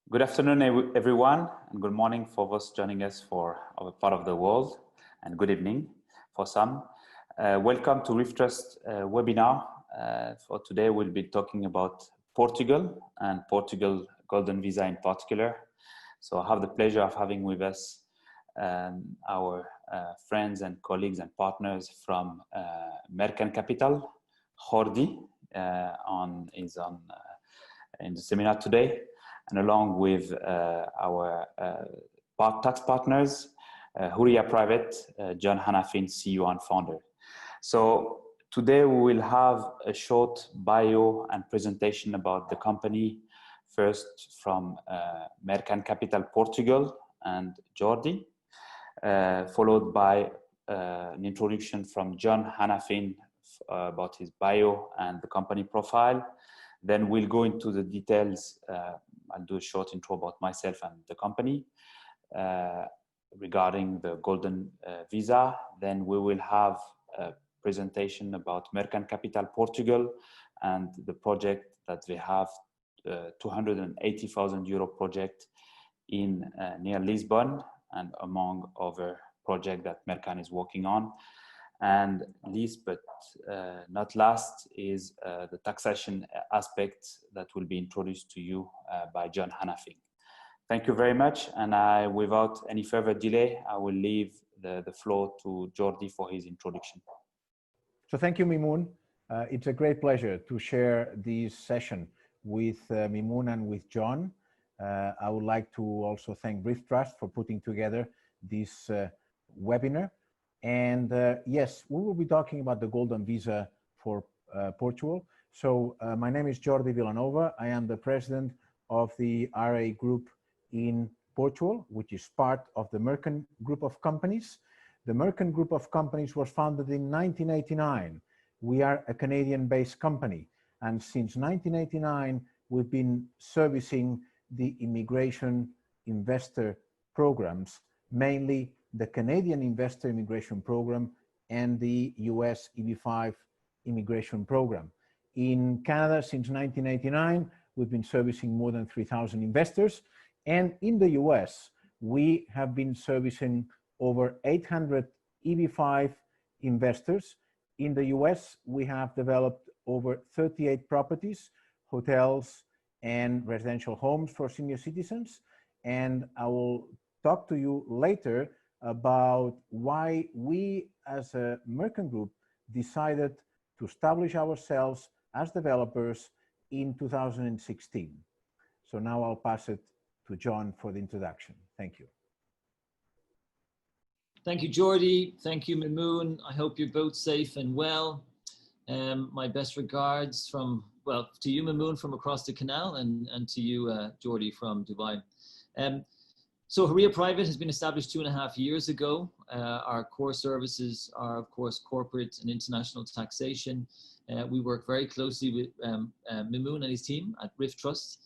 Good afternoon, everyone, and good morning for those joining us for our part of the world, and good evening for some. Welcome to RIFTrust webinar. For today, we'll be talking about Portugal and Portugal Golden Visa in particular. So I have the pleasure of having with us our friends and colleagues and partners from Mercan Capital. Jordi is in the seminar today, and along with our tax partners, Huriya Private, John Hanafin, CEO and founder. So today we will have a short bio and presentation about the company, first from Mercan Capital Portugal and Jordi, followed by an introduction from John Hanafin about his bio and the company profile. Then we'll go into the details. I'll do a short intro about myself and the company regarding the Golden Visa. Then we will have a presentation about Mercan Capital Portugal and the project that they have, 280,000 euro project in near Lisbon, and among other projects that Mercan is working on. And least but not last is the taxation aspect that will be introduced to you by John Hanafin. Thank you very much, and without any further delay, I will leave the floor to Jordi for his introduction. So thank you, Mimoun. It's a great pleasure to share this session with Mimoun and with John. I would like to also thank RIFTrust for putting together this webinar. And yes, we will be talking about the Golden Visa for Portugal. So my name is Jordi Vilanova. I am the president of the RA Group in Portugal, which is part of the Mercan Group of Companies. The Mercan Group of Companies was founded in 1989. We are a Canadian-based company. And since 1989, we've been servicing the immigration investor programs, mainly the Canadian Investor Immigration Program and the US EB-5 Immigration Program. In Canada, since 1989, we've been servicing more than 3,000 investors. And in the US, we have been servicing over 800 EB-5 investors. In the US, we have developed over 38 properties, hotels, and residential homes for senior citizens. And I will talk to you later about why we as a Mercan Group decided to establish ourselves as developers in 2016. So now I'll pass it to John for the introduction. Thank you. Thank you, Jordi. Thank you, Mimoun. I hope you're both safe and well. My best regards to you, Mimoun, from across the canal, and to you, Jordi, from Dubai. So Huriya Private has been established 2.5 years ago. Our core services are, of course, corporate and international taxation. We work very closely with Mimoun and his team at RIFTrust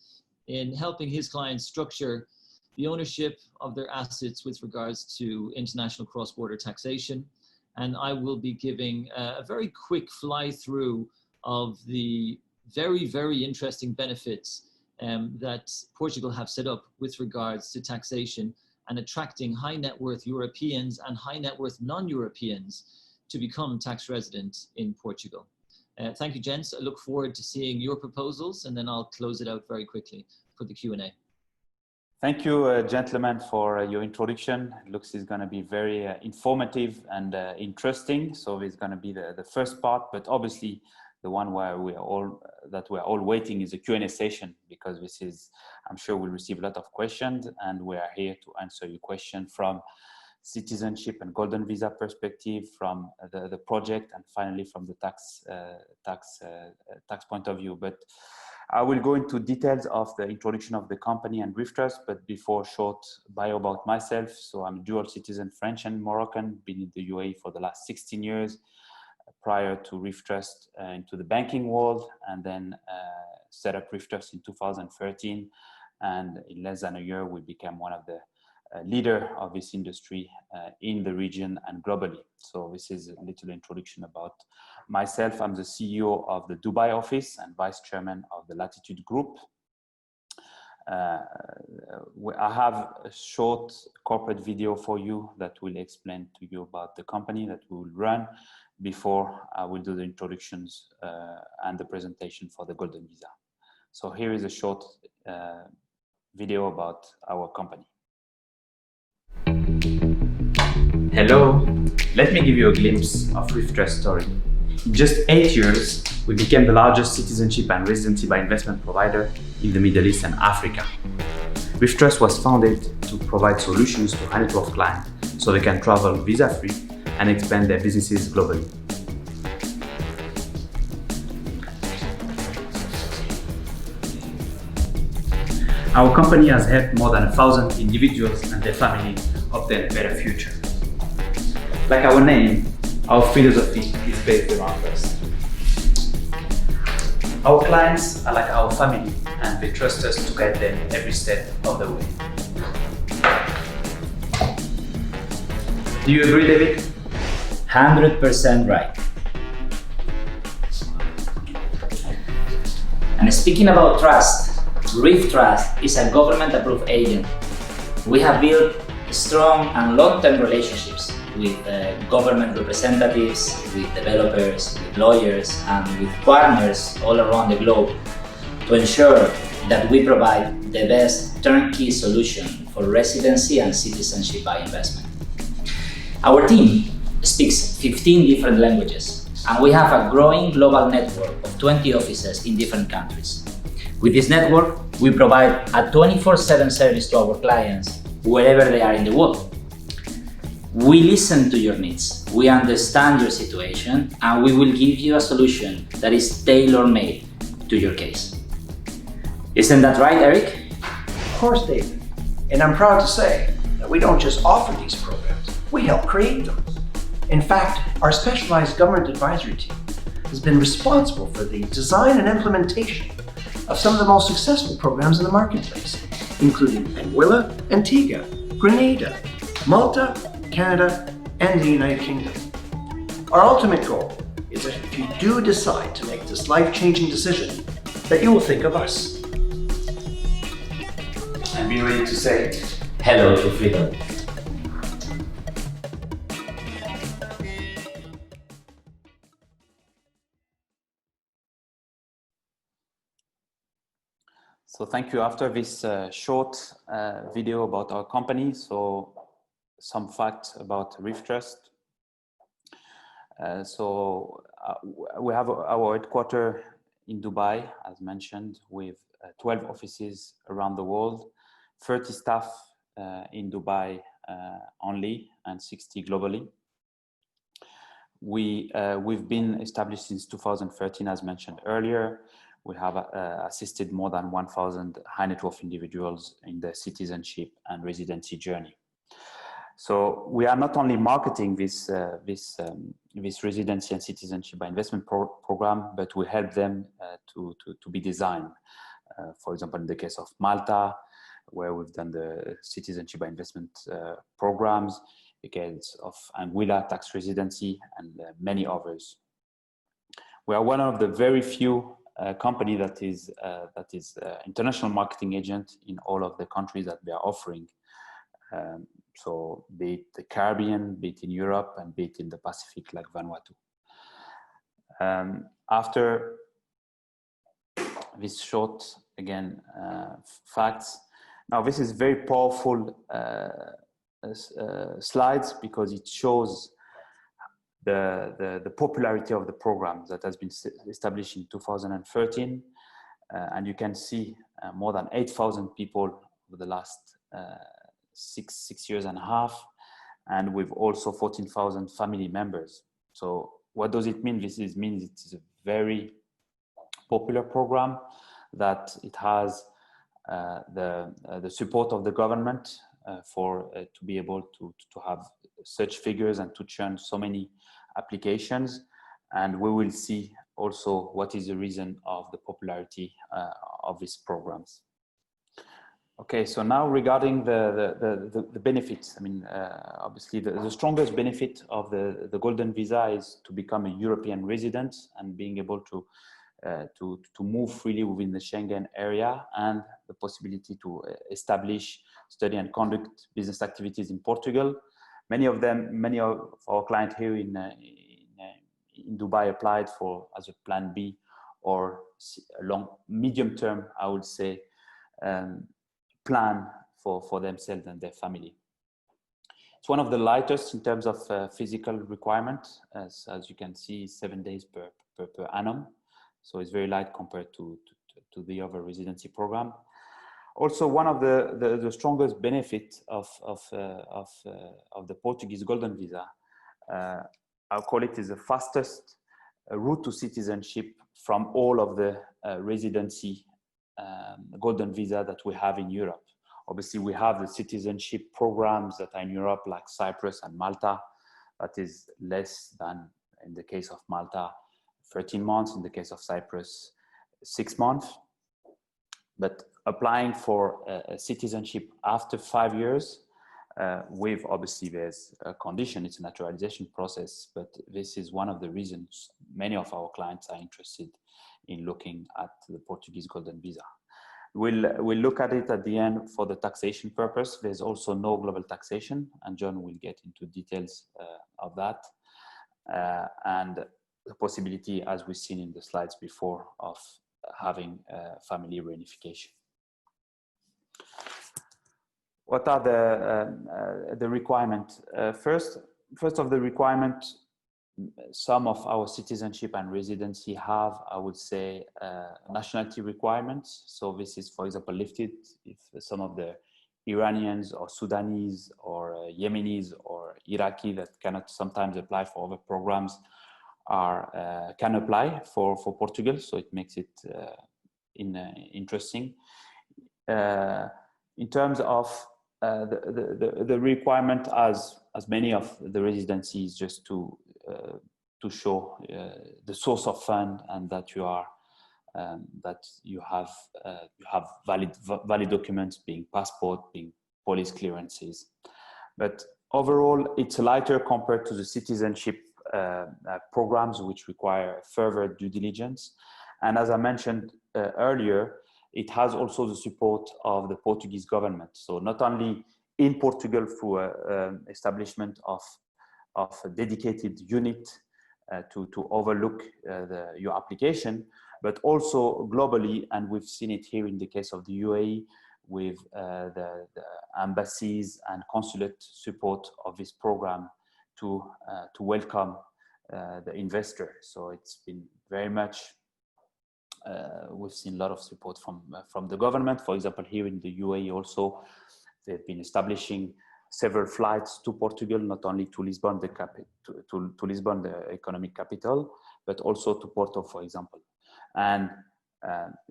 in helping his clients structure the ownership of their assets with regards to international cross-border taxation. And I will be giving a very quick fly-through of the very, very interesting benefits that Portugal have set up with regards to taxation and attracting high net worth Europeans and high net worth non-Europeans to become tax resident in Portugal. Thank you, gents. I look forward to seeing your proposals, and then I'll close it out very quickly for the Q&A. Thank you, gentlemen, for your introduction. It looks is going to be very informative and interesting. So it's going to be the first part, but obviously the one where we're all waiting is the Q&A session, because this is, I'm sure we'll receive a lot of questions, and we are here to answer your question from citizenship and golden visa perspective, from the project, and finally from the tax point of view. But I will go into details of the introduction of the company and RIFTrust, but before, short bio about myself. So I'm a dual citizen, French and Moroccan, been in the UAE for the last 16 years. Prior to RIFTrust into the banking world, and then set up RIFTrust in 2013. And in less than a year, we became one of the leader of this industry in the region and globally. So this is a little introduction about myself. I'm the CEO of the Dubai office and vice chairman of the Latitude Group. I have a short corporate video for you that will explain to you about the company that we will run before I will do the introductions and the presentation for the Golden Visa. So here is a short video about our company. Hello, let me give you a glimpse of Referência's story. In just 8 years, we became the largest citizenship and residency by investment provider in the Middle East and Africa. Referência was founded to provide solutions to high-net-worth clients so they can travel visa-free and expand their businesses globally. Our company has helped more than 1,000 individuals and their family obtain a better future. Like our name, our philosophy is based around us. Our clients are like our family and they trust us to guide them every step of the way. Do you agree, David? 100% right. And speaking about trust, Referência is a government-approved agent. We have built strong and long-term relationships with government representatives, with developers, with lawyers, and with partners all around the globe to ensure that we provide the best turnkey solution for residency and citizenship by investment. Our team speaks 15 different languages, and we have a growing global network of 20 offices in different countries. With this network, we provide a 24/7 service to our clients wherever they are in the world. We listen to your needs, we understand your situation, and we will give you a solution that is tailor-made to your case. Isn't that right, Eric? Of course, David. And I'm proud to say that we don't just offer these programs, we help create them. In fact, our specialized government advisory team has been responsible for the design and implementation of some of the most successful programs in the marketplace, including Anguilla, Antigua, Grenada, Malta, Canada, and the United Kingdom. Our ultimate goal is that if you do decide to make this life-changing decision, that you will think of us. And be ready to say hello to freedom. So thank you. After this short video about our company, so some facts about Referência. We have our headquarters in Dubai, as mentioned, with 12 offices around the world, 30 staff in Dubai only, and 60 globally. We've been established since 2013, as mentioned earlier. We have assisted more than 1,000 high-net-worth individuals in their citizenship and residency journey. So we are not only marketing this residency and citizenship by investment program, but we help them to be designed. For example, in the case of Malta, where we've done the citizenship by investment programs, the case of Anguilla tax residency, and many others. We are one of the very few company that is international marketing agent in all of the countries that we are offering. So be it the Caribbean, be it in Europe, and be it in the Pacific, like Vanuatu. After this short, again, facts, now this is very powerful slides because it shows the popularity of the program that has been established in 2013. And you can see more than 8,000 people over the last six years and a half, and with also 14,000 family members. So what does it mean? This means it is a very popular program, that it has the support of the government to be able to have such figures and to churn so many applications. And we will see also what is the reason of the popularity of these programs. Okay, so now regarding the benefits, I mean, obviously the strongest benefit of the Golden Visa is to become a European resident and being able to to move freely within the Schengen area, and the possibility to establish, study and conduct business activities in Portugal. Many of our clients here in Dubai applied for as a plan B or a medium term, I would say, plan for themselves and their family. It's one of the lightest in terms of physical requirement, as you can see, 7 days per annum. So it's very light compared to the other residency program. Also, one of the strongest benefits of the Portuguese Golden Visa, I'll call it, is the fastest route to citizenship from all of the residency Golden Visa that we have in Europe. Obviously, we have the citizenship programs that are in Europe, like Cyprus and Malta. That is less than, in the case of Malta, 13 months, in the case of Cyprus, 6 months. But applying for a citizenship after 5 years, with obviously there's a condition, it's a naturalization process, but this is one of the reasons many of our clients are interested in looking at the Portuguese Golden Visa. We'll look at it at the end for the taxation purpose. There's also no global taxation, and John will get into details of that. And the possibility, as we've seen in the slides before, of having family reunification. What are the requirements? First of the requirement, some of our citizenship and residency have, I would say, nationality requirements. So this is, for example, lifted if some of the Iranians or Sudanese or Yemenis or Iraqi that cannot sometimes apply for other programs can apply for Portugal. So it makes it interesting. In terms of the requirement, as many of the residencies, just to show the source of fund and that you are that you have valid documents, being passport, being police clearances. But overall, it's lighter compared to the citizenship programs, which require further due diligence. And as I mentioned earlier, it has also the support of the Portuguese government. So not only in Portugal through establishment of a dedicated unit to overlook your application, but also globally, and we've seen it here in the case of the UAE with the embassies and consulate support of this program to welcome the investor. So it's been very much, we've seen a lot of support from the government. For example, here in the UAE also, they've been establishing several flights to Portugal, not only to Lisbon, to Lisbon, the economic capital, but also to Porto, for example. And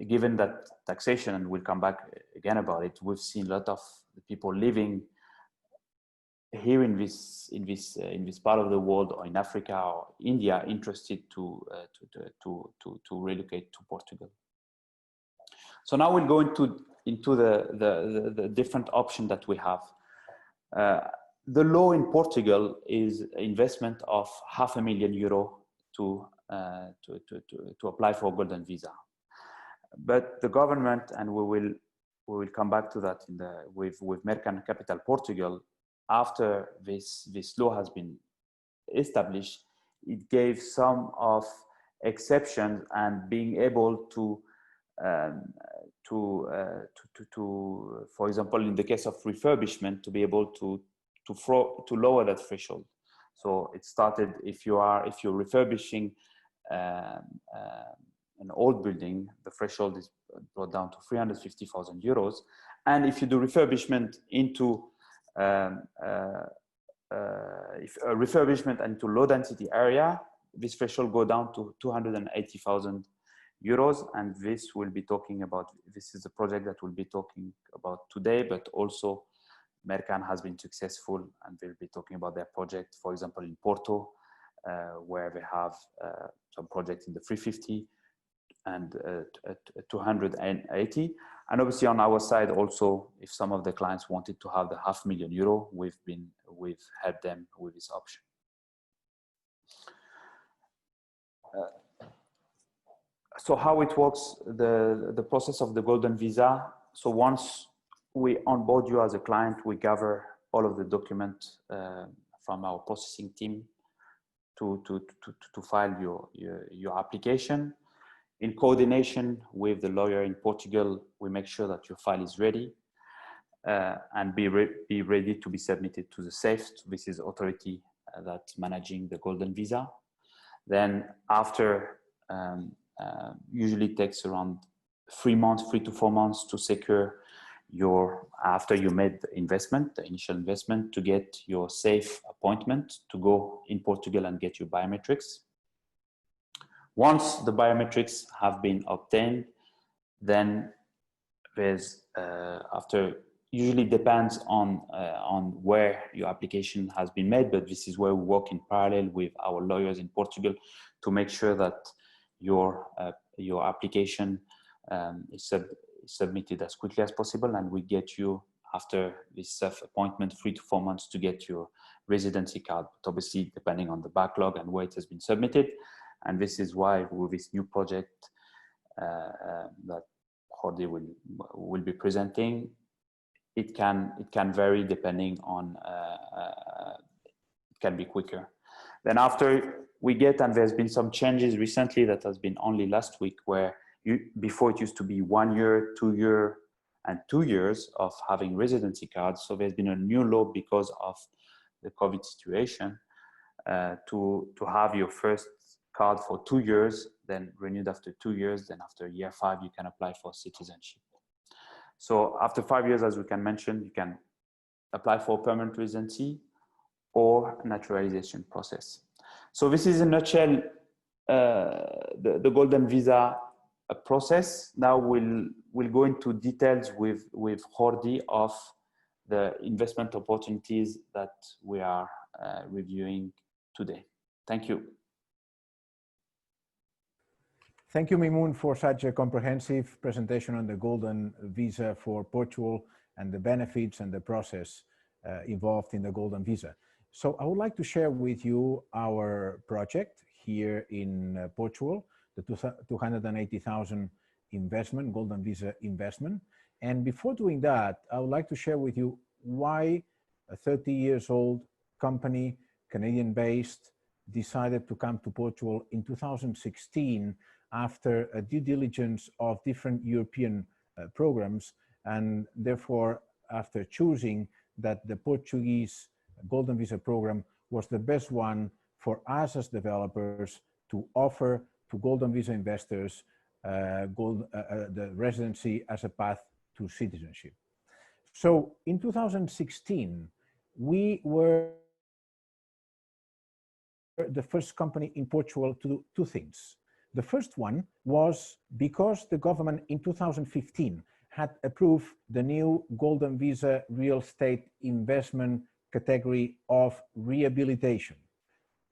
given that taxation, and we'll come back again about it, we've seen a lot of the people living here in this part of the world, or in Africa or India, interested to relocate to Portugal. So now we'll go into the different options that we have. The law in Portugal is investment of €500,000 to apply for a golden visa. But the government, and we will come back to that with Mercan Capital Portugal, after this law has been established, it gave some of exceptions and being able to for example, in the case of refurbishment, to be able to lower that threshold. So it started, if you're refurbishing an old building, the threshold is brought down to €350,000. And if you do refurbishment into refurbishment into low density area, this threshold go down to €280,000. And this will be talking about, this is a project that we'll be talking about today, but also Mercan has been successful, and they'll be talking about their project, for example, in Porto, where they have some projects in the 350 and 280. And obviously on our side also, if some of the clients wanted to have the €500,000, we've helped them with this option. So how it works, the process of the golden visa. So once we onboard you as a client, we gather all of the documents from our processing team to file your application. In coordination with the lawyer in Portugal, we make sure that your file is ready and be ready to be submitted to the SAFE. This is authority that's managing the golden visa. Then after, usually takes around 3 to 4 months to secure after you made the investment, the initial investment, to get your SAFE appointment to go in Portugal and get your biometrics. Once the biometrics have been obtained, then there's usually depends on where your application has been made, but this is where we work in parallel with our lawyers in Portugal to make sure that your application is submitted as quickly as possible, and we get you after this self-appointment 3 to 4 months to get your residency card, but obviously depending on the backlog and where it has been submitted. And this is why with this new project that Jordi will be presenting, it can vary depending on, it can be quicker. Then after we get, and there's been some changes recently that has been only last week, where before it used to be 1 year, 2 year, and 2 years of having residency cards. So there's been a new law because of the COVID situation to have your first card for 2 years, then renewed after 2 years, then after year 5, you can apply for citizenship. So after 5 years, as we can mention, you can apply for permanent residency or naturalization process. So this is in a nutshell the golden visa process. Now we'll go into details with Jordi of the investment opportunities that we are reviewing today. Thank you. Thank you, Mimoun, for such a comprehensive presentation on the golden visa for Portugal and the benefits and the process involved in the golden visa. So I would like to share with you our project here in Portugal, the 280,000 investment, golden visa investment. And before doing that, I would like to share with you why a 30-year-old company, Canadian-based, decided to come to Portugal in 2016 after a due diligence of different European programs, and therefore after choosing that the Portuguese golden visa program was the best one for us as developers to offer to golden visa investors the residency as a path to citizenship. So in 2016, we were the first company in Portugal to do two things. The first one was because the government in 2015 had approved the new golden visa real estate investment category of rehabilitation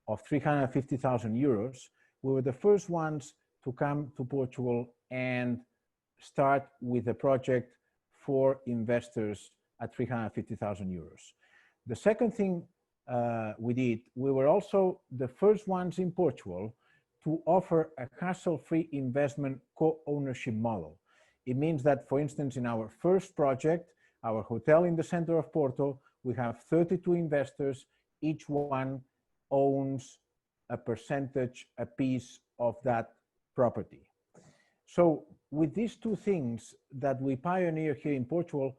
of 350,000 euros. We were the first ones to come to Portugal and start with a project for investors at 350,000 euros. The second thing we did, we were also the first ones in Portugal to offer a hassle-free investment co-ownership model. It means that, for instance, in our first project, our hotel in the center of Porto, we have 32 investors, each one owns a percentage, a piece of that property. So with these two things that we pioneer here in Portugal,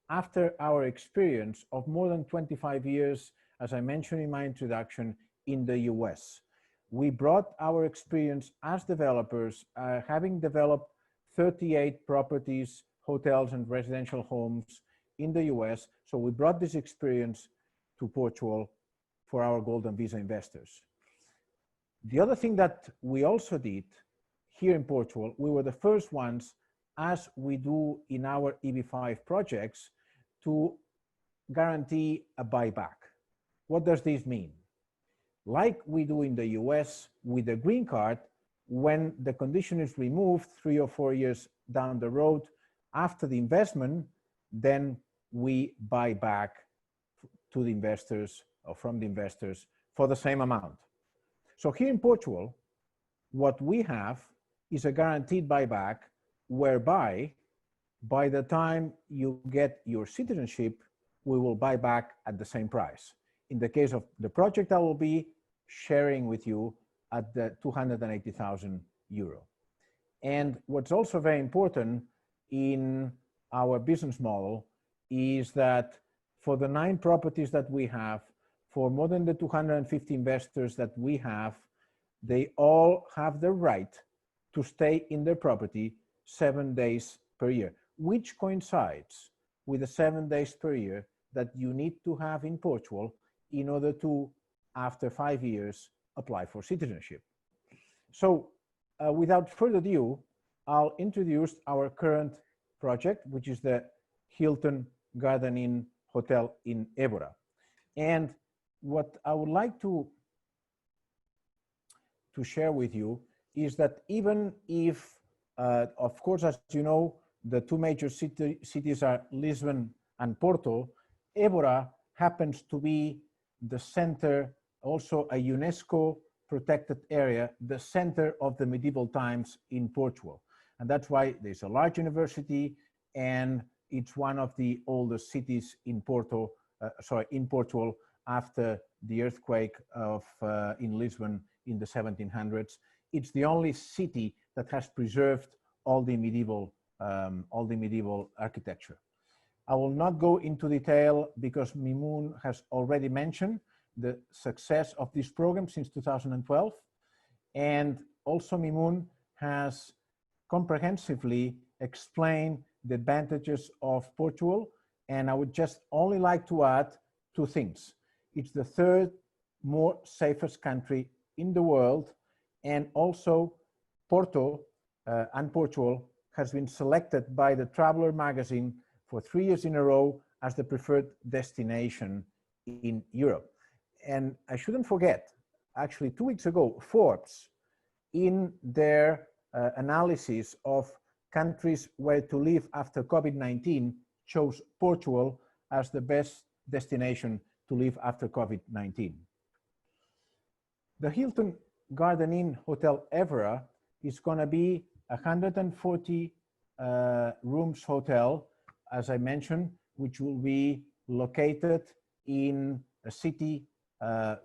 after our experience of more than 25 years, as I mentioned in my introduction, in the US, we brought our experience as developers, having developed 38 properties, hotels and residential homes in the US. So we brought this experience to Portugal for our golden visa investors. The other thing that we also did here in Portugal, we were the first ones, as we do in our EB5 projects, to guarantee a buyback. What does this mean? Like we do in the US with the green card, when the condition is removed 3 or 4 years down the road after the investment, then we buy back to the investors or from the investors for the same amount. So here in Portugal, what we have is a guaranteed buyback, whereby by the time you get your citizenship, we will buy back at the same price. In the case of the project, I will be sharing with you at the 280,000 euro. And what's also very important in our business model is that for the 9 properties that we have, for more than the 250 investors that we have, they all have the right to stay in their property 7 days per year, which coincides with the 7 days per year that you need to have in Portugal in order to, after 5 years, apply for citizenship. So without further ado, I'll introduce our current project, which is the Hilton Garden Inn Hotel in Évora. And what I would like to share with you is that even if, of course, as you know, the 2 major cities are Lisbon and Porto, Évora happens to be the center, also a UNESCO protected area, the center of the medieval times in Portugal. And that's why there's a large university, and it's one of the oldest cities in Portugal after the earthquake in Lisbon in the 1700s. It's the only city that has preserved all the medieval architecture. I will not go into detail because Mimoun has already mentioned the success of this program since 2012. And also Mimoun has comprehensively explained the advantages of Portugal. And I would just only like to add 2 things. It's the 3rd more safest country in the world. And also Porto and Portugal has been selected by the Traveler magazine for 3 years in a row as the preferred destination in Europe. And I shouldn't forget, actually 2 weeks ago, Forbes, in their analysis of countries where to live after COVID-19, chose Portugal as the best destination to live after COVID-19. The Hilton Garden Inn Hotel Évora is going to be a 140 rooms hotel, as I mentioned, which will be located in a city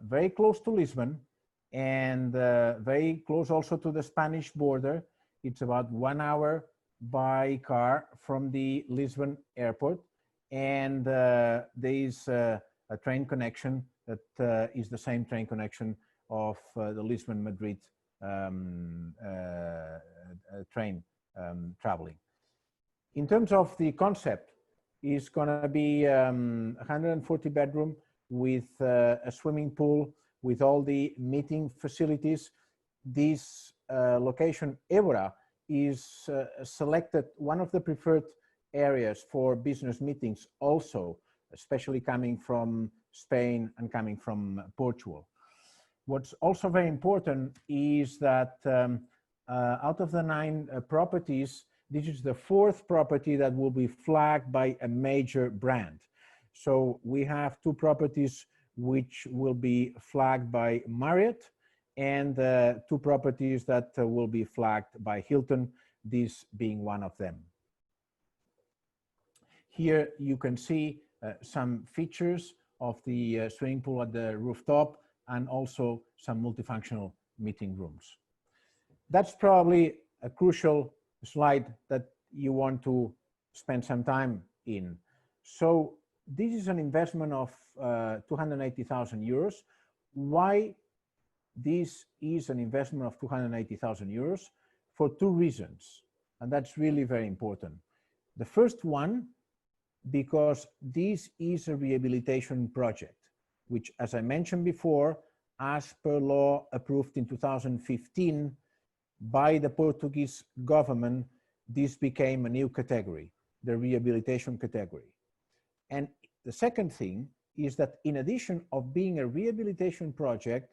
very close to Lisbon and very close also to the Spanish border. It's about 1 hour by car from the Lisbon airport, and there is a train connection that is the same train connection of the Lisbon-Madrid train traveling. In terms of the concept, it's going to be 140 bedroom with a swimming pool, with all the meeting facilities. This location, Évora, is selected one of the preferred areas for business meetings also, especially coming from Spain and coming from Portugal. What's also very important is that out of the 9 properties, this is the 4th property that will be flagged by a major brand. So we have 2 properties which will be flagged by Marriott, and 2 properties that will be flagged by Hilton, this being one of them. Here you can see some features of the swimming pool at the rooftop, and also some multifunctional meeting rooms. That's probably a crucial slide that you want to spend some time in. So this is an investment of 280,000 euros. Why this is an investment of 280,000 euros? For 2 reasons, and that's really very important. The first one, because this is a rehabilitation project, which, as I mentioned before, as per law approved in 2015 by the Portuguese government, this became a new category, the rehabilitation category. And the second thing is that in addition of being a rehabilitation project,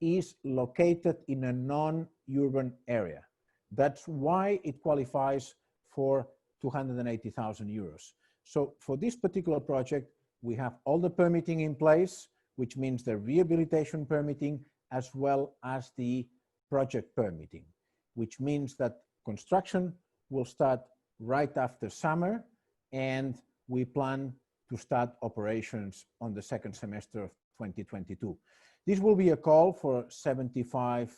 is located in a non-urban area. That's why it qualifies for 280,000 euros. So for this particular project, we have all the permitting in place, which means the rehabilitation permitting as well as the project permitting. which means that construction will start right after summer, and we plan to start operations on the second semester of 2022. This will be a call for 75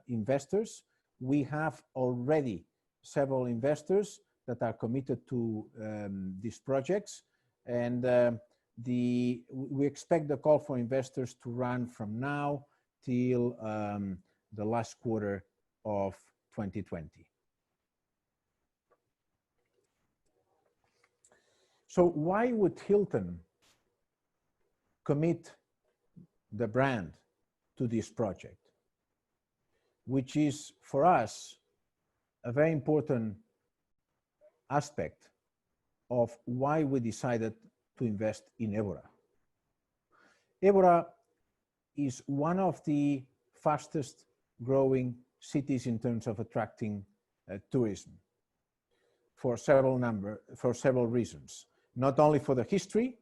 investors. We have already several investors that are committed to these projects, and we expect the call for investors to run from now till the last quarter of 2020. So why would Hilton commit the brand to this project, which is for us a very important aspect of why we decided to invest in Évora. Évora is one of the fastest growing cities in terms of attracting tourism for several reasons. Not only for the history,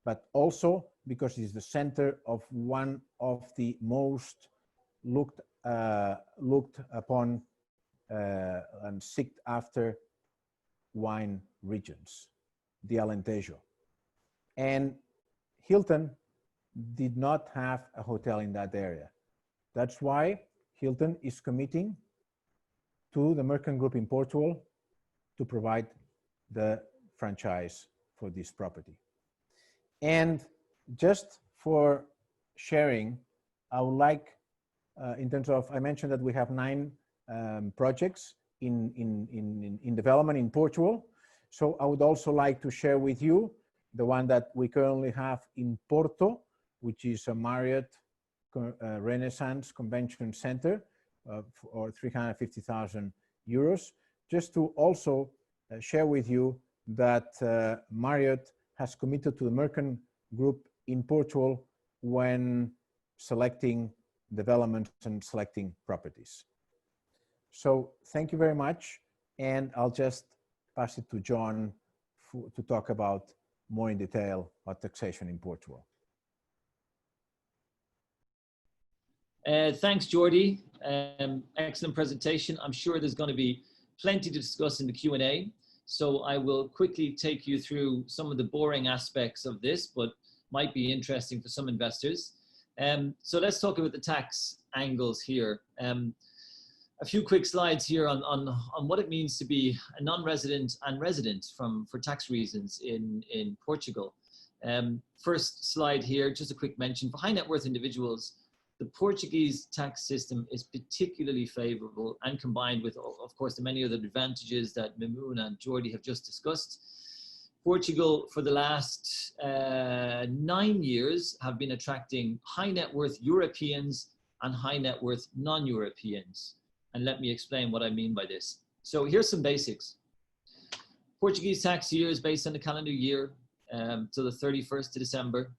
but also because it's the center of one of the most looked upon and sought after wine regions, the Alentejo. And Hilton did not have a hotel in that area. That's why Hilton is committing to the Mercan Group in Portugal to provide the franchise for this property. And just for sharing, I would like, in terms of, I mentioned that we have 9 projects in development in Portugal. So I would also like to share with you the one that we currently have in Porto, which is a Marriott Renaissance Convention Center for 350,000 euros. Just to also share with you that Marriott has committed to the Mercan Group in Portugal when selecting developments and selecting properties. So thank you very much, and I'll just pass it to John to talk about more in detail about taxation in Portugal. Thanks, Jordi. Excellent presentation. I'm sure there's going to be plenty to discuss in the Q&A. So I will quickly take you through some of the boring aspects of this, but might be interesting for some investors. So let's talk about the tax angles here. A few quick slides here on what it means to be a non-resident and resident for tax reasons in Portugal. First slide here, just a quick mention. For high net worth individuals, the Portuguese tax system is particularly favorable, and combined with, of course, the many other advantages that Mimoun and Jordi have just discussed. Portugal, for the last 9 years, have been attracting high net worth Europeans and high net worth non-Europeans. And let me explain what I mean by this. So here's some basics. Portuguese tax year is based on the calendar year till the 31st of December.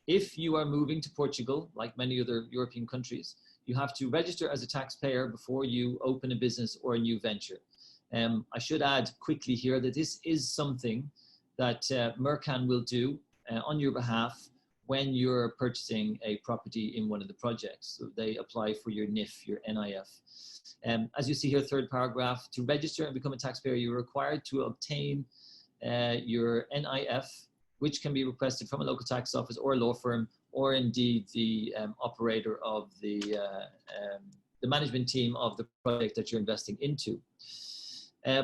If you are moving to Portugal, like many other European countries, you have to register as a taxpayer before you open a business or a new venture. I should add quickly here that this is something that Mercan will do on your behalf when you're purchasing a property in one of the projects. So they apply for your NIF, your NIF. As you see here, third paragraph, to register and become a taxpayer, you're required to obtain your NIF, which can be requested from a local tax office or a law firm, or indeed the operator of the management team of the project that you're investing into.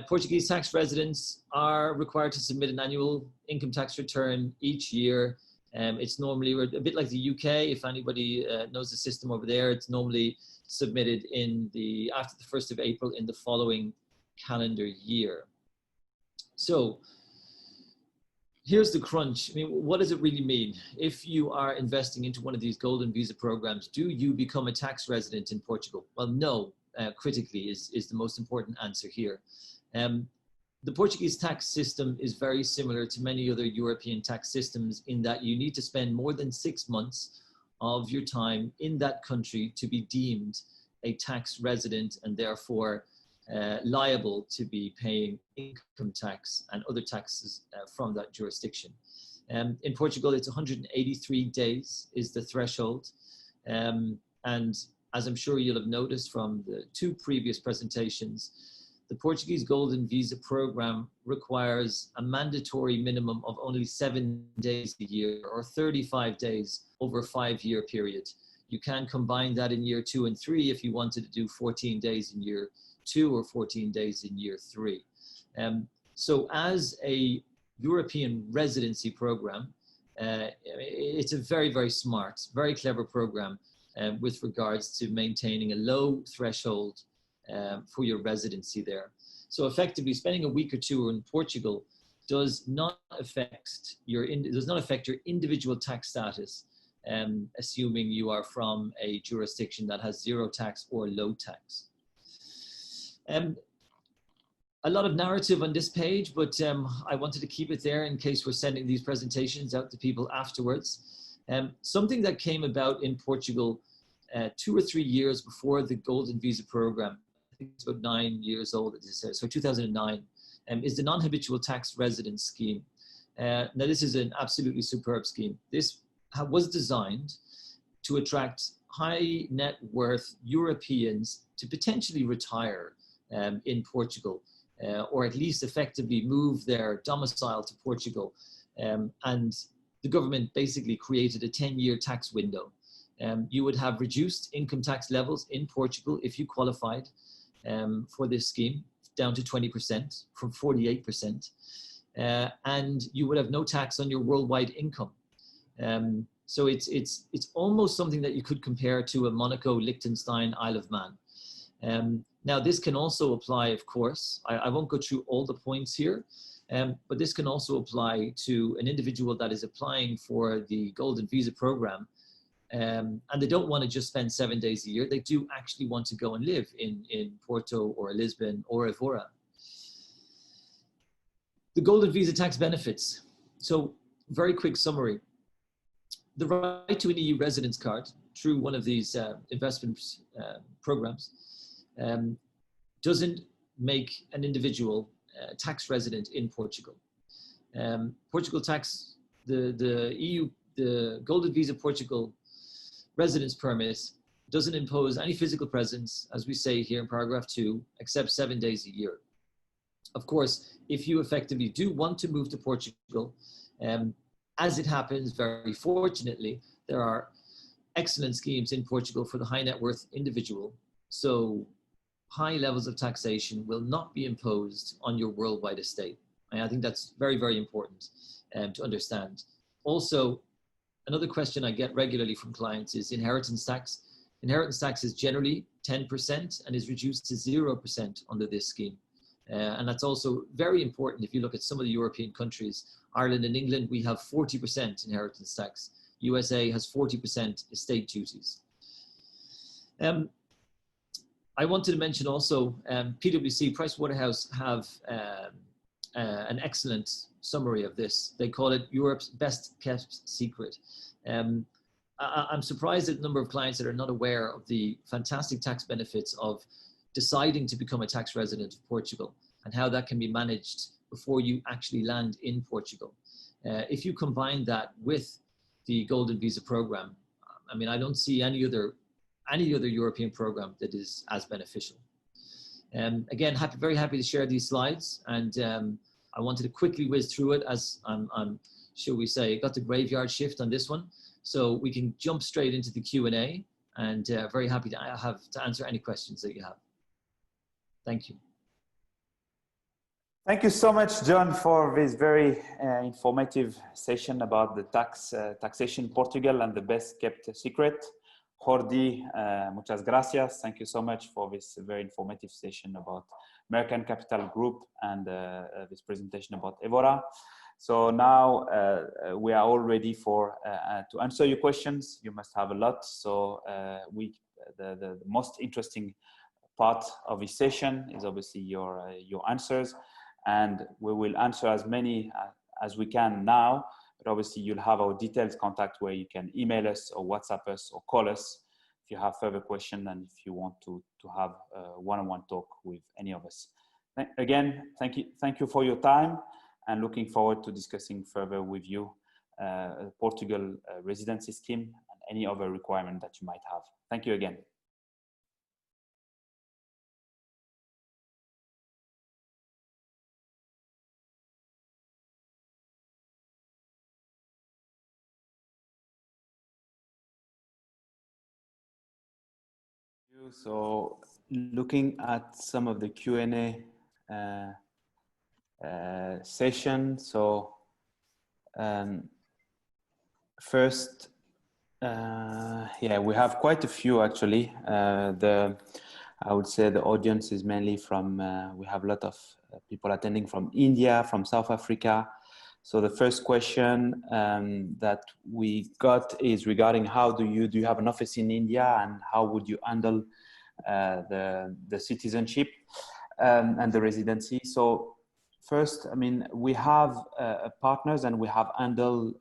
Portuguese tax residents are required to submit an annual income tax return each year. It's normally a bit like the UK. If anybody knows the system over there, it's normally submitted after the 1st of April in the following calendar year. So here's the crunch. I mean, what does it really mean? If you are investing into one of these golden visa programs, do you become a tax resident in Portugal? Well, no, critically is the most important answer here. The Portuguese tax system is very similar to many other European tax systems in that you need to spend more than 6 months of your time in that country to be deemed a tax resident and therefore liable to be paying income tax and other taxes from that jurisdiction. In Portugal, it's 183 days is the threshold. And as I'm sure you'll have noticed from the 2 previous presentations, the Portuguese Golden Visa Program requires a mandatory minimum of only 7 days a year, or 35 days over a 5-year period. You can combine that in year 2 and 3 if you wanted to do 14 days in year 2 or 14 days in year 3. So as a European residency program, it's a very, very smart, very clever program with regards to maintaining a low threshold for your residency there. So effectively, spending a week or 2 in Portugal does not affect your individual tax status, assuming you are from a jurisdiction that has 0 tax or low tax. A lot of narrative on this page, but I wanted to keep it there in case we're sending these presentations out to people afterwards. Something that came about in Portugal 2 or 3 years before the Golden Visa Program, I think it's about 9 years old, so 2009, is the non-habitual tax residence scheme. Now this is an absolutely superb scheme. This was designed to attract high net worth Europeans to potentially retire in Portugal, or at least effectively move their domicile to Portugal. And the government basically created a 10-year tax window. You would have reduced income tax levels in Portugal if you qualified for this scheme, down to 20% from 48%. And you would have no tax on your worldwide income. So it's almost something that you could compare to a Monaco, Liechtenstein, Isle of Man. Now this can also apply, of course, I won't go through all the points here, but this can also apply to an individual that is applying for the Golden Visa Program, and they don't want to just spend 7 days a year. They do actually want to go and live in Porto or Lisbon or Evora. The Golden Visa tax benefits. So very quick summary. The right to an EU residence card through one of these investment programs doesn't make an individual tax resident in Portugal. Portugal tax, the EU, the Golden Visa Portugal residence permit doesn't impose any physical presence, as we say here in paragraph 2, except 7 days a year. Of course, if you effectively do want to move to Portugal, as it happens, very fortunately, there are excellent schemes in Portugal for the high net worth individual. So high levels of taxation will not be imposed on your worldwide estate. And I think that's very, very important to understand. Also, another question I get regularly from clients is inheritance tax. Inheritance tax is generally 10% and is reduced to 0% under this scheme. And that's also very important if you look at some of the European countries. Ireland and England, we have 40% inheritance tax. USA has 40% estate duties. I wanted to mention also, PwC, Pricewaterhouse have an excellent summary of this. They call it Europe's best kept secret. I'm surprised at the number of clients that are not aware of the fantastic tax benefits of deciding to become a tax resident of Portugal and how that can be managed before you actually land in Portugal. If you combine that with the Golden Visa Program, I mean, I don't see any other European program that is as beneficial. Again, very happy to share these slides, and I wanted to quickly whiz through it as I'm shall we say, got the graveyard shift on this one, so we can jump straight into the Q&A, and very happy to answer any questions that you have. Thank you. Thank you so much, John, for this very informative session about the taxation in Portugal and the best kept secret. Jordi, muchas gracias. Thank you so much for this very informative session about Mercan Capital Group and this presentation about Evora. So now we are all ready for to answer your questions. You must have a lot. So the most interesting part of this session is obviously your answers, and we will answer as many as we can now. But obviously you'll have our detailed contact where you can email us or WhatsApp us or call us if you have further questions and if you want to have a one-on-one talk with any of us. Again, thank you for your time, and looking forward to discussing further with you Portugal residency scheme and any other requirement that you might have. Thank you again. So looking at some of the Q&A session. So first, yeah, we have quite a few actually. I would say the audience is mainly from, we have a lot of people attending from India, from South Africa. So the first question that we got is regarding how do you have an office in India and how would you handle the citizenship and the residency? So first, I mean, we have partners and we have handled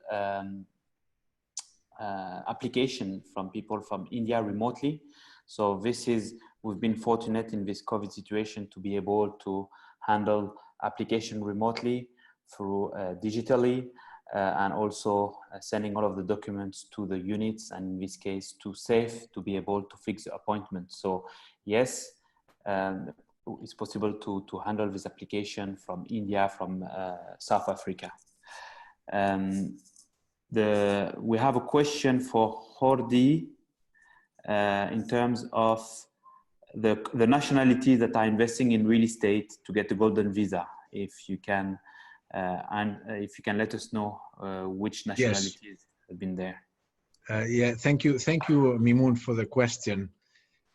application from people from India remotely. So this is, we've been fortunate in this COVID situation to be able to handle application remotely through digitally and also sending all of the documents to the units, and in this case to SAFE to be able to fix the appointment. So yes, it's possible to handle this application from India, from South Africa. We have a question for Jordi in terms of the nationality that are investing in real estate to get the golden visa. If you can, and if you can let us know which nationalities have been there. Yeah, thank you, Mimoun, for the question.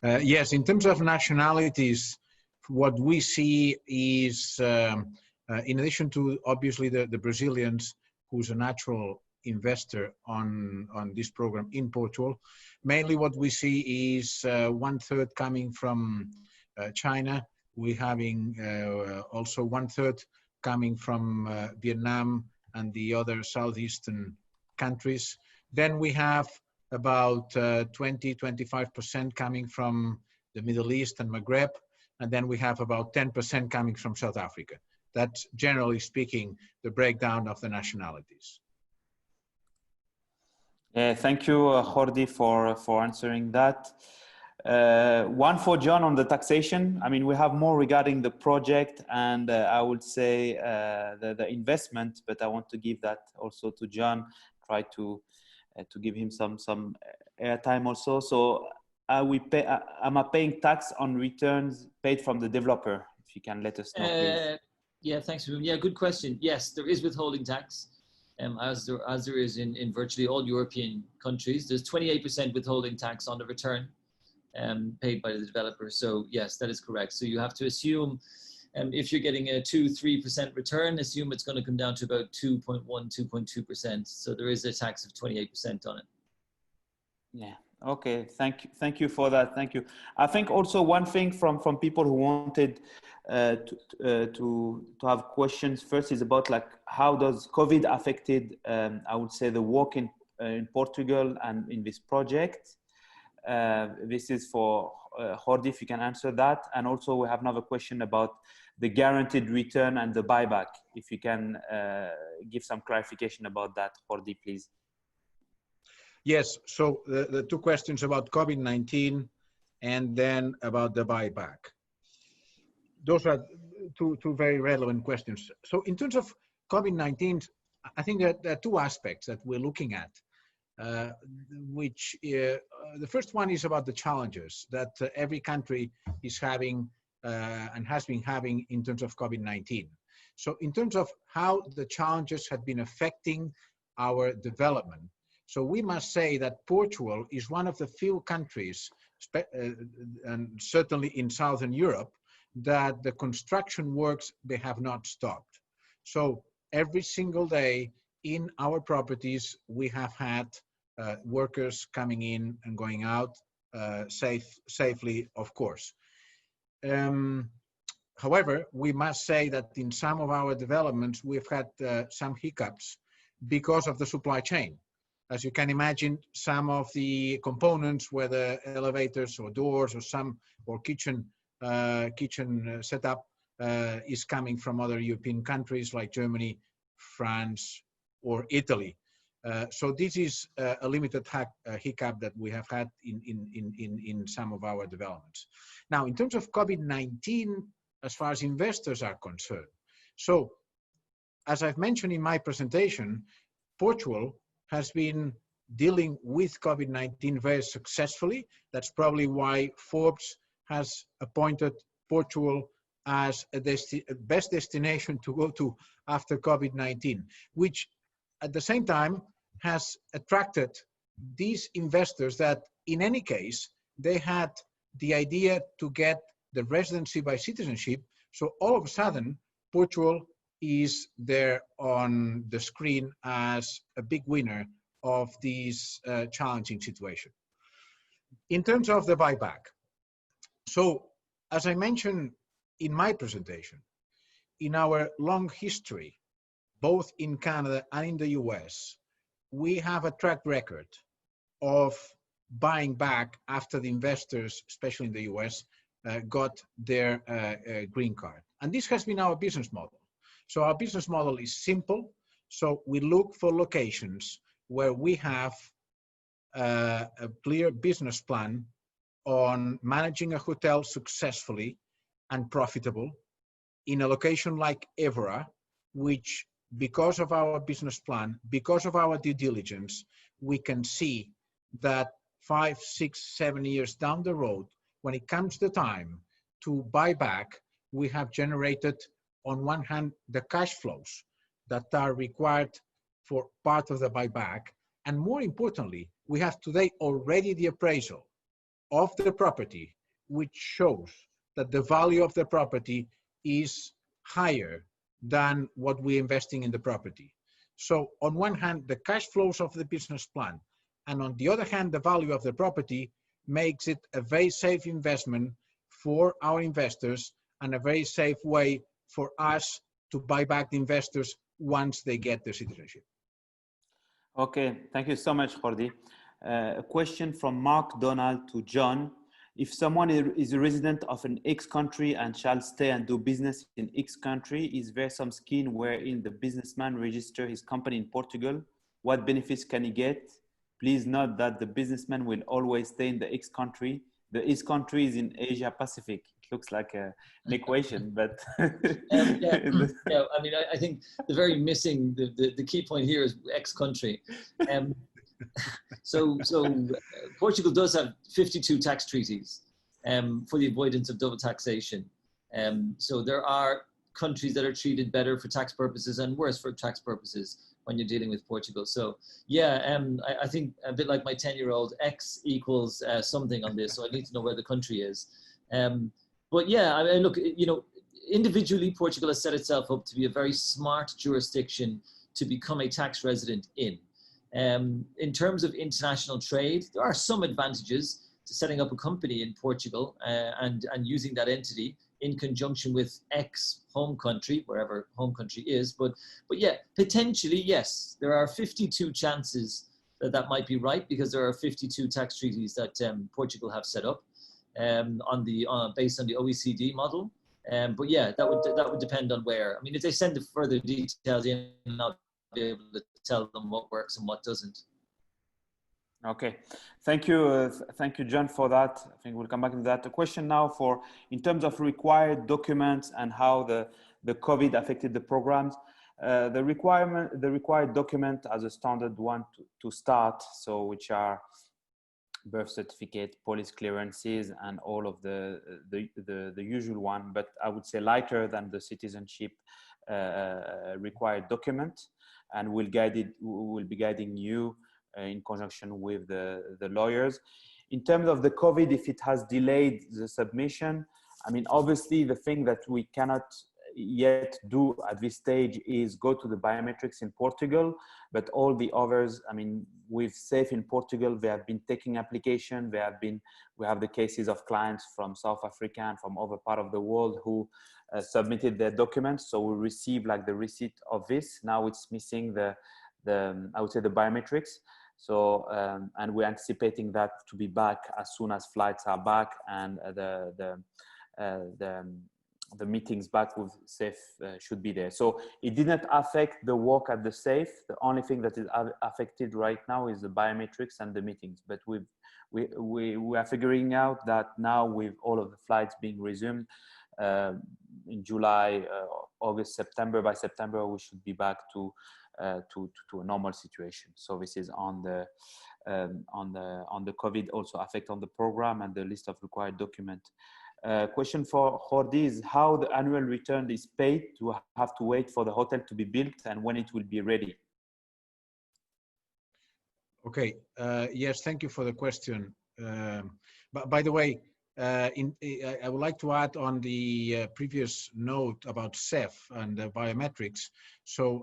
Yes, in terms of nationalities, what we see is, in addition to obviously the Brazilians, who's a natural investor on this program in Portugal, mainly what we see is 1/3 coming from China. We're having also 1/3 coming from Vietnam and the other southeastern countries. Then we have about 20-25% coming from the Middle East and Maghreb, and then we have about 10% coming from South Africa. That's generally speaking the breakdown of the nationalities. Thank you, Jordi, for answering that. One for John on the taxation. I mean, we have more regarding the project and I would say the investment, but I want to give that also to John, try to give him some airtime also. So am I paying tax on returns paid from the developer? If you can let us know, please. Yeah, thanks. Yeah, good question. Yes, there is withholding tax. As there is in virtually all European countries. There's 28% withholding tax on the return paid by the developer. So yes, that is correct. So you have to assume if you're getting a 2-3% return, assume it's going to come down to about 2.1-2.2%. So there is a tax of 28% on it. Yeah. Okay. Thank you for that. Thank you. I think also one thing from people who wanted to have questions first is about like how does COVID affected I would say the work in Portugal and in this project. This is for Jordi, if you can answer that. And also we have another question about the guaranteed return and the buyback. If you can give some clarification about that, Jordi, please. Yes, so the two questions about COVID-19 and then about the buyback. Those are two very relevant questions. So in terms of COVID-19, I think that there are two aspects that we're looking at, which the first one is about the challenges that every country is having and has been having in terms of COVID-19. So in terms of how the challenges have been affecting our development, so we must say that Portugal is one of the few countries, and certainly in Southern Europe, that the construction works, they have not stopped. So every single day in our properties, we have had workers coming in and going out safely, of course. However, we must say that in some of our developments, we've had some hiccups because of the supply chain. As you can imagine, some of the components, whether elevators or doors or kitchen setup, is coming from other European countries like Germany, France, or Italy. So this is a limited hiccup that we have had in some of our developments. Now, in terms of COVID-19, as far as investors are concerned, so as I've mentioned in my presentation, Portugal has been dealing with COVID-19 very successfully. That's probably why Forbes has appointed Portugal as a best destination to go to after COVID-19, which at the same time has attracted these investors that in any case, they had the idea to get the residency by citizenship. So all of a sudden, Portugal is there on the screen as a big winner of this challenging situation. In terms of the buyback, so as I mentioned in my presentation, in our long history, both in Canada and in the US, we have a track record of buying back after the investors, especially in the US, got their green card. And this has been our business model. So our business model is simple. So we look for locations where we have a clear business plan on managing a hotel successfully and profitable in a location like Évora, which because of our business plan, because of our due diligence, we can see that 5, 6, 7 years down the road, when it comes the time to buy back, we have generated, on one hand, the cash flows that are required for part of the buyback. And more importantly, we have today already the appraisal of the property, which shows that the value of the property is higher than what we're investing in the property. So on one hand, the cash flows of the business plan, and on the other hand, the value of the property makes it a very safe investment for our investors and a very safe way for us to buy back the investors once they get their citizenship. Okay, thank you so much, Jordi. A question from Mark Donald to John. If someone is a resident of an X country and shall stay and do business in X country, is there some scheme wherein the businessman registers his company in Portugal? What benefits can he get? Please note that the businessman will always stay in the X country. The X country is in Asia Pacific. It looks like an equation, but yeah, I mean, I think the very missing, the key point here is X country. So Portugal does have 52 tax treaties for the avoidance of double taxation. So there are countries that are treated better for tax purposes and worse for tax purposes when you're dealing with Portugal. So yeah, I think a bit like my 10-year-old, X equals something on this. So I need to know where the country is. But yeah, I mean, look, you know, individually, Portugal has set itself up to be a very smart jurisdiction to become a tax resident in. In terms of international trade, there are some advantages to setting up a company in Portugal and using that entity in conjunction with X home country, wherever home country is. But yeah, potentially, yes, there are 52 chances that might be right, because there are 52 tax treaties that Portugal have set up based on the OECD model. But yeah, that would depend on where. I mean, if they send the further details in, I'll be able to tell them what works and what doesn't. Okay, thank you, John, for that. I think we'll come back to that. A question now for, in terms of required documents and how the COVID affected the programs. The required document as a standard one to start, so which are birth certificate, police clearances, and all of the usual one, but I would say lighter than the citizenship required document, and we'll be guiding you in conjunction with the lawyers. In terms of the COVID, if it has delayed the submission, I mean, obviously the thing that we cannot yet do at this stage is go to the biometrics in Portugal, but all the others, I mean, with SAFE in Portugal, they have been taking application. We have the cases of clients from South Africa and from other part of the world who submitted their documents. So we receive like the receipt of this. Now it's missing the I would say the biometrics. So, and we're anticipating that to be back as soon as flights are back and the meetings back with SAFE should be there. So it didn't affect the work at the SAFE. The only thing that is affected right now is the biometrics and the meetings. But we are figuring out that now with all of the flights being resumed in July, August, September, by September, we should be back to to a normal situation. So this is on the COVID also affect on the program and the list of required documents. Question for Jordi is how the annual return is paid to have to wait for the hotel to be built and when it will be ready. Okay, yes, thank you for the question. But by the way, I would like to add on the previous note about CEF and biometrics. So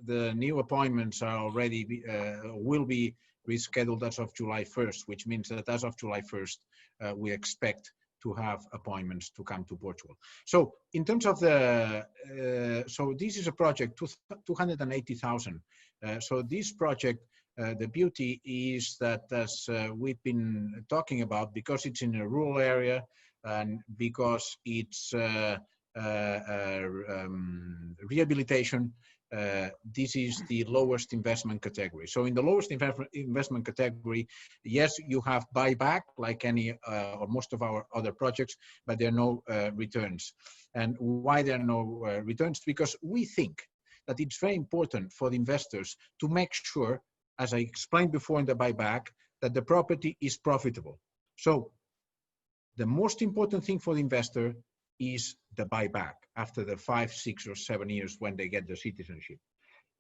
the new appointments are already will be rescheduled as of July 1st, which means that as of July 1st, we expect to have appointments to come to Portugal. So in terms of the, so this is a project, 280,000. So this project, the beauty is that as we've been talking about, because it's in a rural area and because it's rehabilitation, this is the lowest investment category. So in the lowest investment category, yes, you have buyback like any or most of our other projects, but there are no returns. And why there are no returns? Because we think that it's very important for the investors to make sure, as I explained before in the buyback, that the property is profitable. So the most important thing for the investor is the buyback after the 5, 6, or 7 years when they get the citizenship.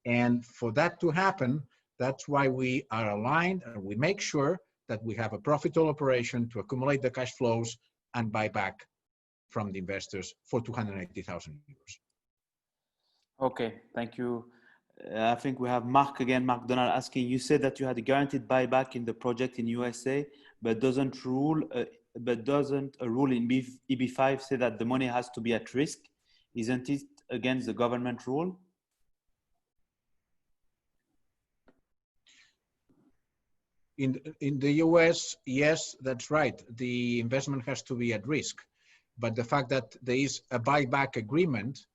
And for that to happen, that's why we are aligned and we make sure that we have a profitable operation to accumulate the cash flows and buy back from the investors for 280,000 euros. Okay, thank you. I think we have Mark again, Mark Donald asking, you said that you had a guaranteed buyback in the project in USA, but doesn't a rule in EB5 say that the money has to be at risk? Isn't it against the government rule? In the US, yes, that's right. The investment has to be at risk, but the fact that there is a buyback agreement,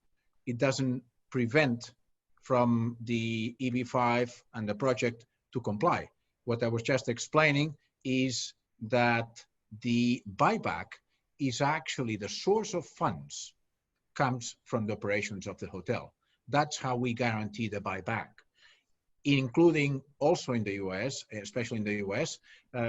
it doesn't prevent from the EB5 and the project to comply. What I was just explaining is that the buyback is actually the source of funds comes from the operations of the hotel. That's how we guarantee the buyback, including also in the US, especially in the US,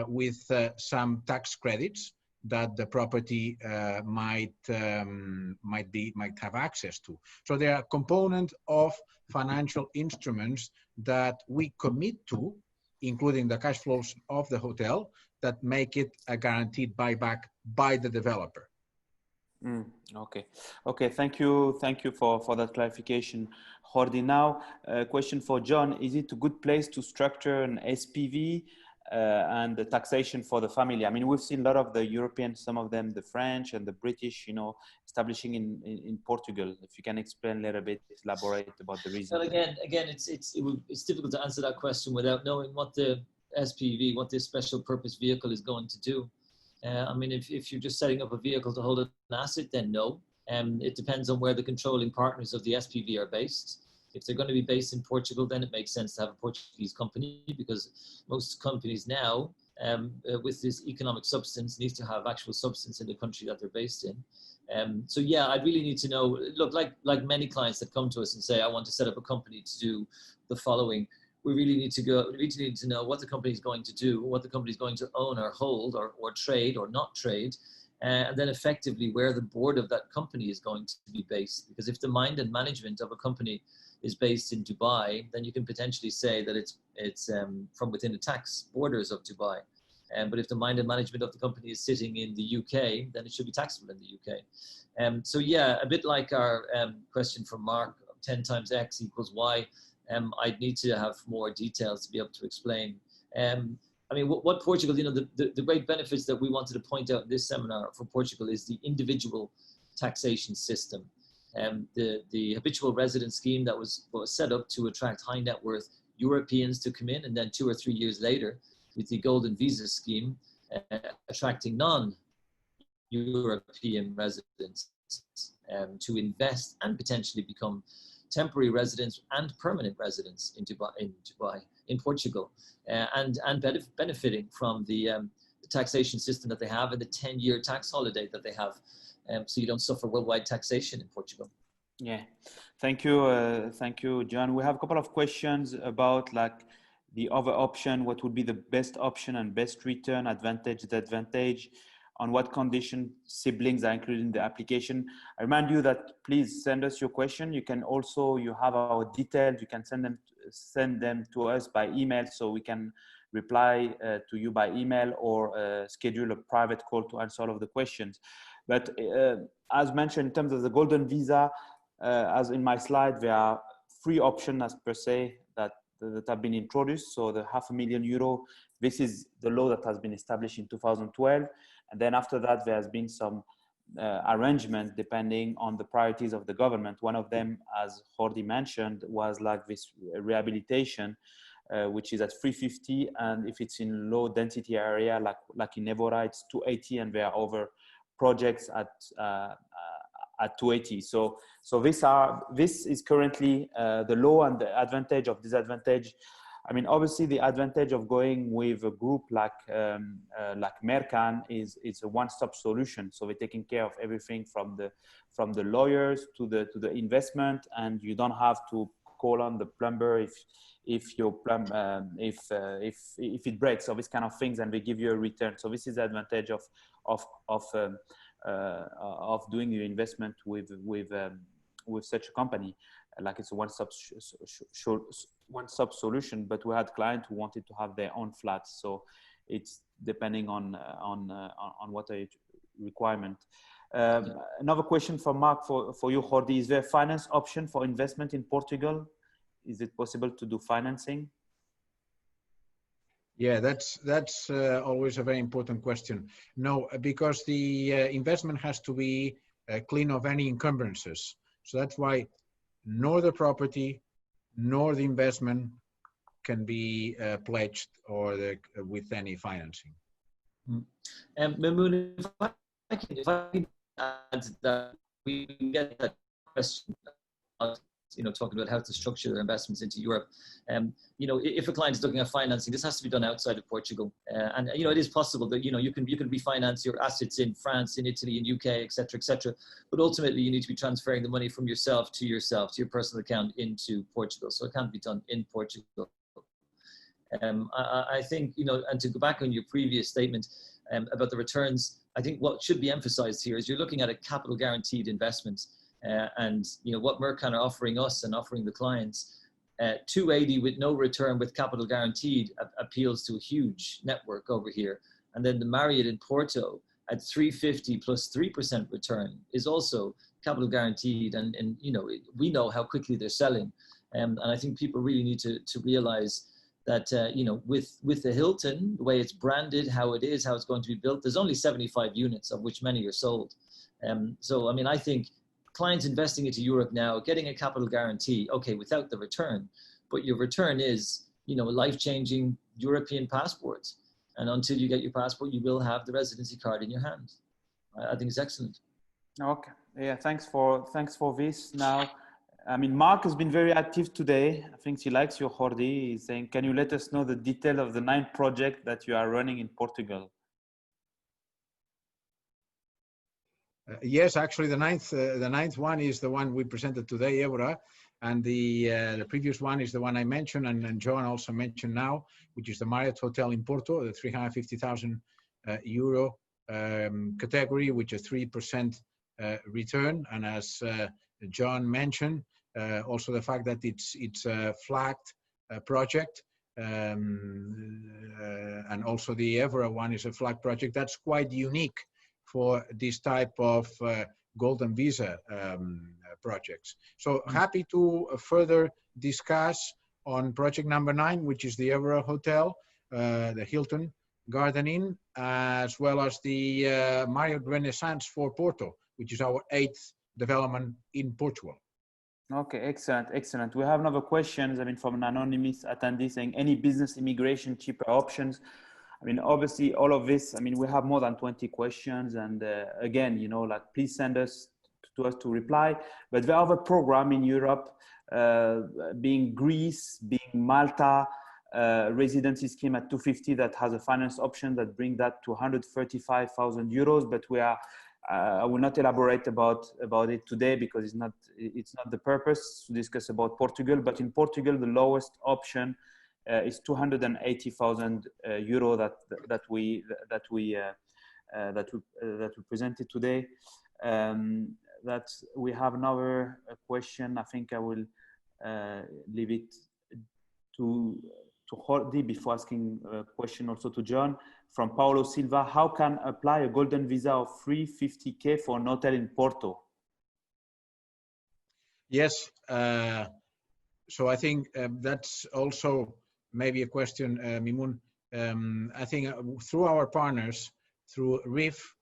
with some tax credits that the property might have access to. So they are a component of financial instruments that we commit to, including the cash flows of the hotel, that make it a guaranteed buyback by the developer. Okay, thank you for that clarification, Jordi. Now, a question for John: is it a good place to structure an SPV and the taxation for the family? I mean, we've seen a lot of the European, some of them, the French and the British, you know, establishing in Portugal. If you can explain a little bit, elaborate about the reason. Well, again, it's difficult to answer that question without knowing what the SPV, what this special purpose vehicle is going to do. I mean, if you're just setting up a vehicle to hold an asset, then no. It depends on where the controlling partners of the SPV are based. If they're going to be based in Portugal, then it makes sense to have a Portuguese company, because most companies now, with this economic substance, needs to have actual substance in the country that they're based in. So yeah, I really need to know, look, like many clients that come to us and say, I want to set up a company to do the following. We really need to know what the company is going to do, what the company is going to own or hold or trade or not trade, and then effectively where the board of that company is going to be based. Because if the mind and management of a company is based in Dubai, then you can potentially say that it's from within the tax borders of Dubai. But if the mind and management of the company is sitting in the UK, then it should be taxable in the UK. So yeah, a bit like our question from Mark, 10 times X equals Y. I'd need to have more details to be able to explain. I mean, what Portugal, you know, the great benefits that we wanted to point out in this seminar for Portugal is the individual taxation system. The habitual resident scheme that was set up to attract high net worth Europeans to come in, and then 2 or 3 years later, with the golden visa scheme, attracting non-European residents to invest and potentially become temporary residents and permanent residents in Portugal, and benefiting from the taxation system that they have and the 10-year tax holiday that they have, so you don't suffer worldwide taxation in Portugal. Yeah, thank you, John. We have a couple of questions about like the other option. What would be the best option and best return, advantage, disadvantage? On what condition siblings are included in the application? I remind you that please send us your question. You can also, you have our details. You can send them to us by email, so we can reply to you by email or schedule a private call to answer all of the questions. But as mentioned, in terms of the golden visa, as in my slide, there are 3 options as per se that have been introduced. So the €500,000, this is the law that has been established in 2012. And then after that, there has been some arrangement depending on the priorities of the government. One of them, as Jordi mentioned, was like this rehabilitation, which is at 350. And if it's in low density area, like in Evora, it's 280, and there are other projects at 280. So this is currently the law, and the advantage of disadvantage. I mean, obviously, the advantage of going with a group like Mercan is a one-stop solution. So we're taking care of everything from the lawyers to the investment, and you don't have to call on the plumber if your if it breaks, or this kind of things, and they give you a return. So this is the advantage of doing your investment with such a company. Like it's a one-stop solution, but we had clients who wanted to have their own flats, so it's depending on what a requirement. Another question from Mark for you, Jordi: is there a finance option for investment in Portugal? Is it possible to do financing? Yeah, that's always a very important question. No, because the investment has to be clean of any encumbrances. So that's why nor the property nor the investment can be pledged or with any financing. Mimoun, if I can add that, we get that question, talking about how to structure their investments into Europe. If a client is looking at financing, this has to be done outside of Portugal. And it is possible that, you can refinance your assets in France, in Italy, in UK, et cetera, but ultimately you need to be transferring the money from yourself to your personal account into Portugal. So it can't be done in Portugal. I think, and to go back on your previous statement about the returns, I think what should be emphasized here is you're looking at a capital guaranteed investment. And what Mercan are offering us and offering the clients, 280 with no return with capital guaranteed appeals to a huge network over here. And then the Marriott in Porto at 350 plus 3% return is also capital guaranteed. And we know how quickly they're selling. And I think people really need to realize that, with the Hilton, the way it's branded, how it is, how it's going to be built, there's only 75 units, of which many are sold. So, I mean, I think clients investing into Europe now, getting a capital guarantee, okay, without the return, but your return is, a life-changing European passport. And until you get your passport, you will have the residency card in your hand. I think it's excellent. Okay. Yeah. Thanks for this. Now, I mean, Mark has been very active today. I think he likes your Jordi. He's saying, can you let us know the detail of the 9th project that you are running in Portugal? Yes, actually, the ninth one is the one we presented today, Evora, and the previous one is the one I mentioned, and John also mentioned now, which is the Marriott Hotel in Porto, the 350,000 euro category, which is 3% return, and as John mentioned, also the fact that it's a flagged project, and also the Evora one is a flagged project. That's quite unique for this type of golden visa projects. So happy to further discuss on project number 9, which is the Evora Hotel, the Hilton Garden Inn, as well as the Marriott Renaissance for Porto, which is our 8th development in Portugal. Okay, excellent. We have another question, from an anonymous attendee saying, any business immigration cheaper options? I mean, obviously, all of this, we have more than 20 questions. And again, please send us to reply. But there are other programs in Europe, being Greece, being Malta, residency scheme at 250 that has a finance option that bring that to 135,000 euros. But we are I will not elaborate about it today because it's not the purpose to discuss about Portugal. But in Portugal, the lowest option is 280,000 euro that we presented today. That we have another question. I think I will leave it to Jordi before asking a question also to John. From Paulo Silva, how can apply a golden visa of 350K for an hotel in Porto? Yes, so I think that's also maybe a question, Mimoun. I think through our partners, through RIF,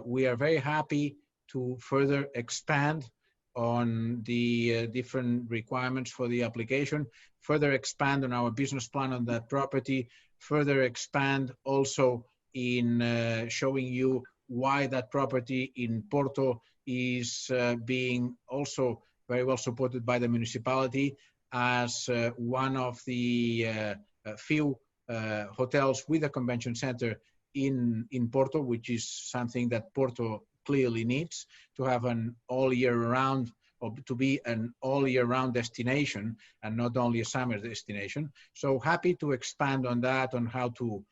we are very happy to further expand on the different requirements for the application, further expand on our business plan on that property, further expand also in showing you why that property in Porto is being also very well supported by the municipality as one of the few hotels with a convention center in Porto, which is something that Porto clearly needs to have an all year round, or to be an all year round destination and not only a summer destination. So happy to expand on that, on how to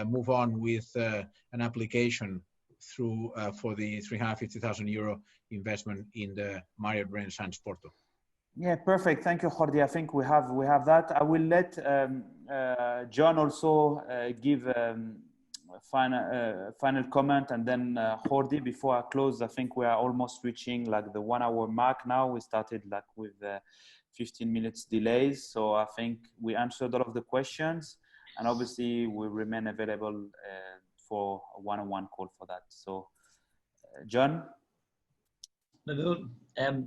move on with an application through for the 350,000 euro investment in the Marriott Renaissance Porto. Yeah, perfect. Thank you, Jordi. I think we have that. I will let John also give final comment, and then Jordi, before I close. I think we are almost reaching like the 1 hour mark now. We started like with 15 minutes delays, so I think we answered all of the questions, and obviously we remain available for a one-on-one call for that. So John.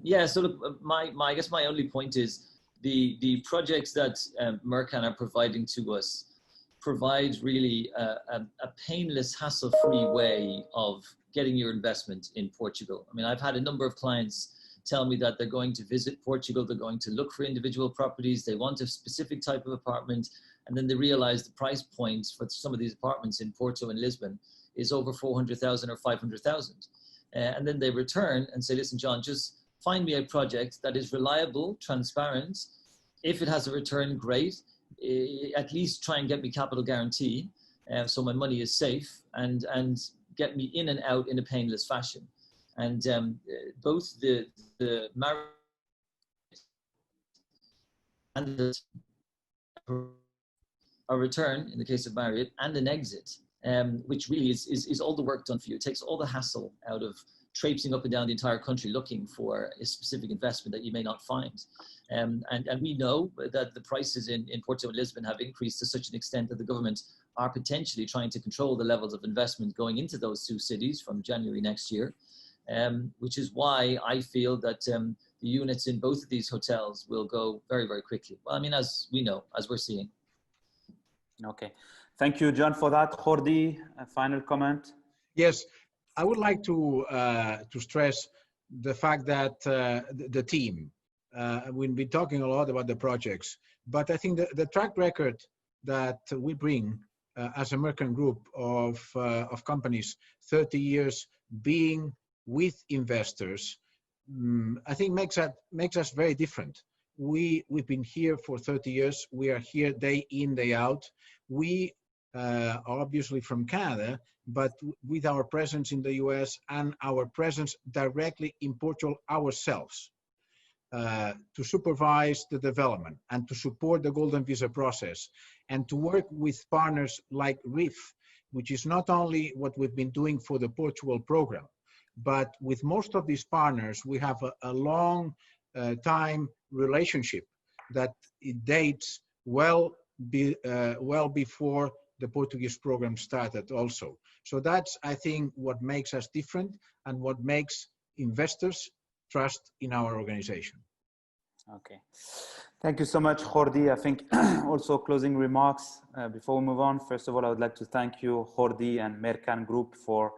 Yeah, so look, I guess my only point is the projects that Mercan are providing to us provide really a painless, hassle-free way of getting your investment in Portugal. I mean, I've had a number of clients tell me that they're going to visit Portugal, they're going to look for individual properties, they want a specific type of apartment, and then they realize the price points for some of these apartments in Porto and Lisbon is over 400,000 or 500,000. And then they return and say, listen, John, just find me a project that is reliable, transparent. If it has a return, great. At least try and get me capital guarantee so my money is safe, and get me in and out in a painless fashion. And both the marriage and a return in the case of Marriott, and an exit, which really is all the work done for you. It takes all the hassle out of traipsing up and down the entire country looking for a specific investment that you may not find. And we know that the prices in Porto and Lisbon have increased to such an extent that the government are potentially trying to control the levels of investment going into those two cities from January next year, which is why I feel that the units in both of these hotels will go very, very quickly. Well, I mean, as we know, as we're seeing. Okay. Thank you, John, for that. Jordi, a final comment? Yes, I would like to stress the fact that the team, we've been talking a lot about the projects, but I think the track record that we bring as a Mercan group of companies, 30 years being with investors, I think makes us very different. We've been here for 30 years. We are here day in, day out. We are obviously from Canada, but with our presence in the US and our presence directly in Portugal ourselves, to supervise the development and to support the golden visa process, and to work with partners like RIF, which is not only what we've been doing for the Portugal program, but with most of these partners, we have a long time relationship that it dates well before the Portuguese program started also. So that's, I think, what makes us different and what makes investors trust in our organization. Okay. Thank you so much, Jordi. I think also closing remarks before we move on. First of all, I would like to thank you, Jordi and Mercan Group, for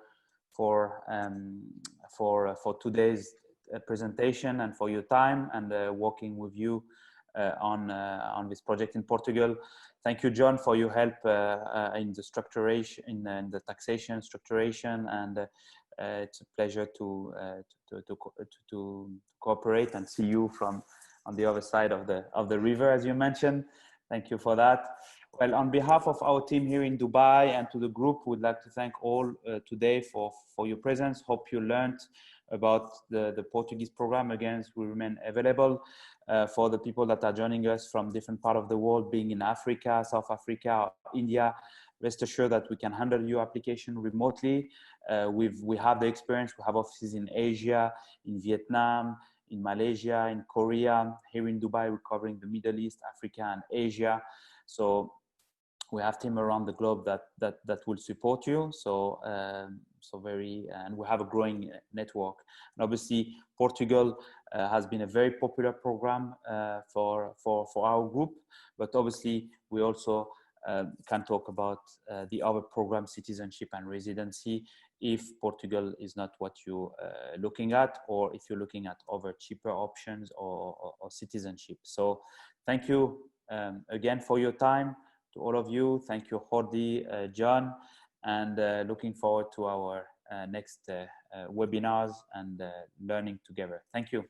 today's presentation and for your time and working with you on this project in Portugal. Thank you, John, for your help in the structuration, in the taxation structuration, and It's a pleasure to cooperate and see you from on the other side of the river, as you mentioned. Thank you for that. Well, on behalf of our team here in Dubai and to the group, we'd like to thank all today for your presence. Hope you learned about the Portuguese program. Again, we remain available for the people that are joining us from different parts of the world, being in Africa, South Africa, India. Rest assured that we can handle your application remotely. We have the experience. We have offices in Asia, in Vietnam, in Malaysia, in Korea. Here in Dubai, we're covering the Middle East, Africa, and Asia. So we have team around the globe that will support you. So and we have a growing network. And obviously, Portugal has been a very popular program for our group. But obviously, we also can talk about the other program, Citizenship and Residency, if Portugal is not what you're looking at, or if you're looking at other cheaper options or citizenship. So thank you again for your time, to all of you. Thank you, Jordi, John, and looking forward to our next webinars and learning together. Thank you.